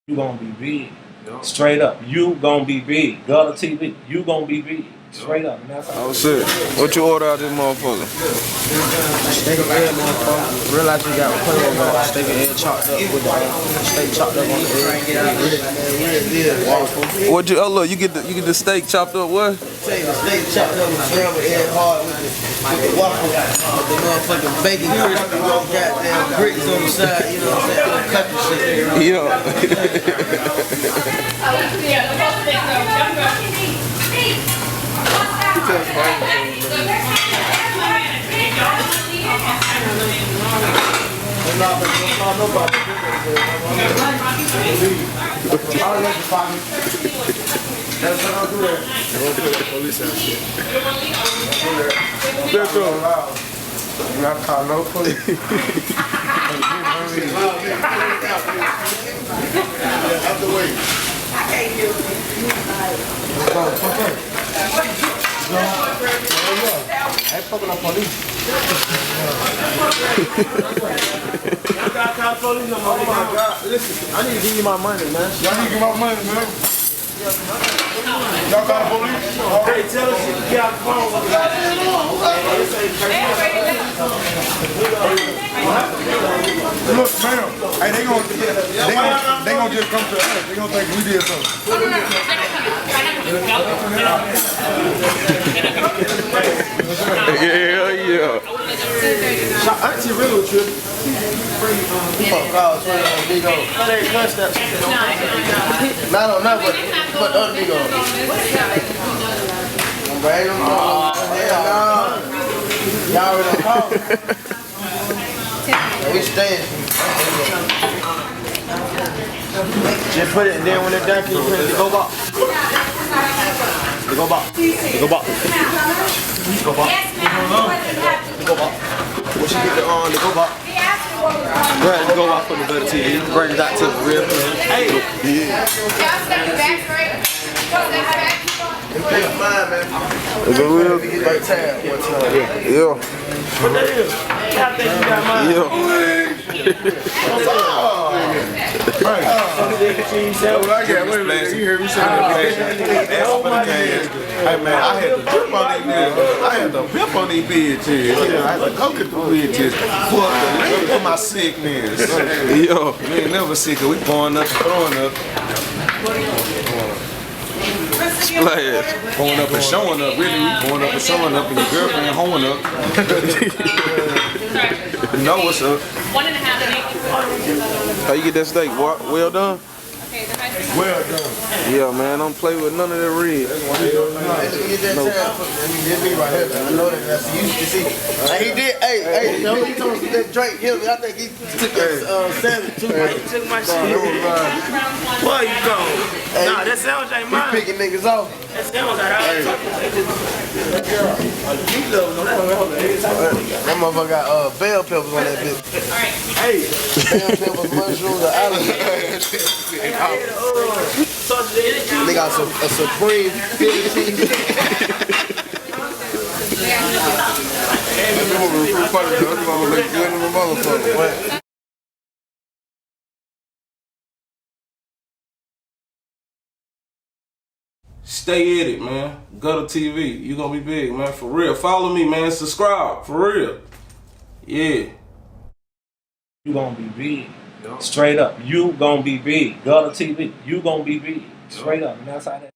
You gonna be big. Yep. Straight up. You gonna be big. Gutter TV. You gonna be big. Straight up. And that's how oh shit. What you order out this motherfucker? Steak and egg, motherfucker. Realize you got put on steak and egg chopped up with the steak chopped up on the egg. Waffle. What you? Oh look, you get the steak chopped up. What? Say the steak chopped up with scrambled egg hard with the waffle, with the motherfucking bacon crispy, goddamn grits on the side. You know what I'm saying? Country shit. Yeah. Not call no police. Out the way. I can't do it. I ain't fucking up police. Oh my God. Listen, I need to give you my money, man. Y'all need to give my money, man. Y'all got police? Hey, tell us you can get out the phone. Look, man, hey, they gonna just come to us. They gonna think we did something. Yeah. Auntie real trip. Fuck off, Migos. They ain't cussed that shit. Not on that, but other Migos. Bring them on. Y'all already know. We staying. Just put it, and then when they're done, can you put it to go box? To go box. To go box. Go box. Go box. What you get the go box? Right, go box for the better TV. Bring that to the real place. Hey. Yeah. Is it real? Right tab. Yeah. What that is? I think you got mine. Yeah. What I got? Wait a minute. You hear me say that? Hey man, I had to whip on these bitches. I had to whip on these bitches. I had to go get the bitches. For my sickness. Yo. We ain't never sick. We pouring up and throwing up. Splash. Pouring up and showing up. Really, we pouring up and showing up, and your girlfriend hoeing up. You know what's up. 1.5. How you get that steak? Well done? Well done. Yeah, man. Don't play with none of that red. Get that tab. Get me right here. I know that's used to see. He did. Hey, you know he told us that Drake hit me. I think he took that sandwich too. He took my shit. Where you going? Nah, that sandwich ain't mine. He picking niggas off. That sandwich got out. That motherfucker got bell peppers on that bitch. Hey. Bell peppers, mushrooms, and alligator. They got a supreme Philly cheese. Stay at it, man. Gutter TV. You gonna be big, man. For real. Follow me, man. Subscribe. For real. Yeah. you gonna be big. Straight up. You gonna be big. Gutter TV. You gonna be big. Straight up. And that's how that